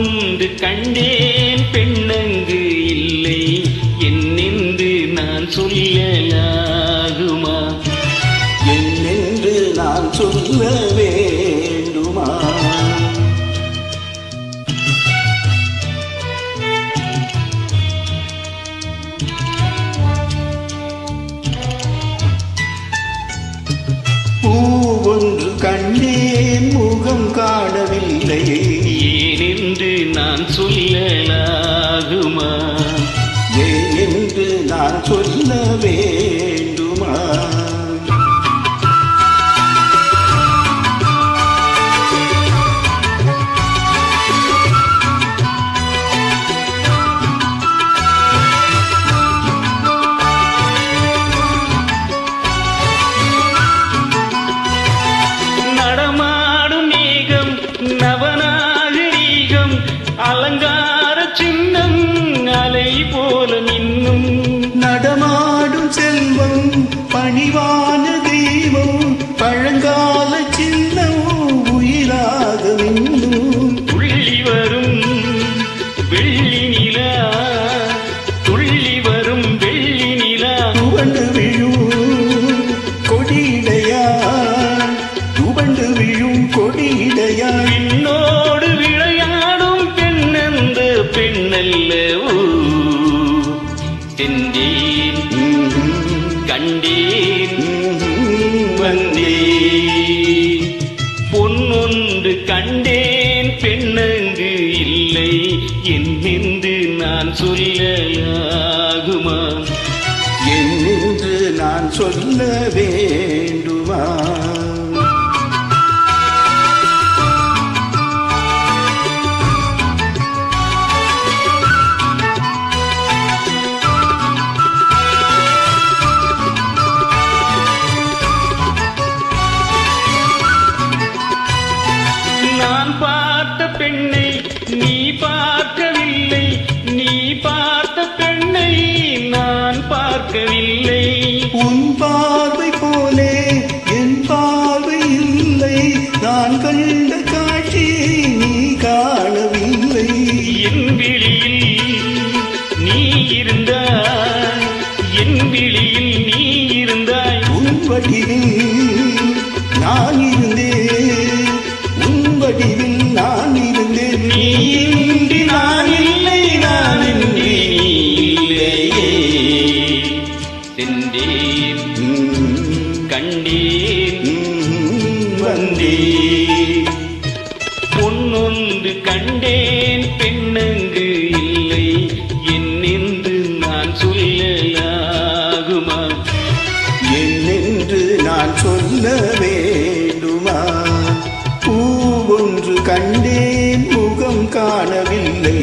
ஒன்று கண்டேன் பெண்ணங்கு இல்லை என்னென்று நான் சொல்லலாகுமா? என்னென்று நான் சொல்ல வேண்டுமா? பூவொன்று கண்டேன் முகம் காணவில்லை ஏனென்று நான் சொல்லலாகுமா? ஏனென்று நான் சொல்ல வேண்டுமா? நவநாகரீகம் அலங்கார சின்னம் அலை போல நின்னும் நடமாடும் செல்வம் பணிவான தெய்வம் பழங்கால சின்னம் உயிராக நின்னும் துள்ளி வரும் வெள்ளி நிலா துள்ளி வரும் வெள்ளி நிலா துவண்டு விழும் கொடியிடையா துவண்டு விழும் கொடியிடையா என்னோடு விளையாடும் பெண்ணந்த பெண்ணல்லவோ சென்றேன் கண்டேன் வந்தேன் பொன்னொன்று கண்டேன் பெண்ணங்கு இல்லை என்னென்று நான் சொல்லலாகுமா? என்னென்று நான் சொல்ல வேண்டுமா? நான் பார்த்த பெண்ணை நீ பார்க்கவில்லை நீ பார்த்த பெண்ணை நான் பார்க்கவில்லை உன் பார்வை போலே என் பார்வை இல்லை நான் கண்ட காட்சியை நீ காணவில்லை என் விழியில் நீ இருந்தாய் என் விழியில் நீ இருந்தாய் உன் வடிவில் நான் இருந்தேன் உன் வடிவில் நான் இருந்தேன் நீ இன்றி நான் இல்லை நான் இன்றி நீ இல்லையே சென்றேன் கண்டேன் வந்தேன் பொன்னொன்று கண்டேன் பெண்ணங்கு இல்லை என்னென்று நான் சொல்லலாகுமா? என்னென்று நான் சொல்ல வேண்டுமா? பூவொன்று கண்டேன் முகம் காணவில்லை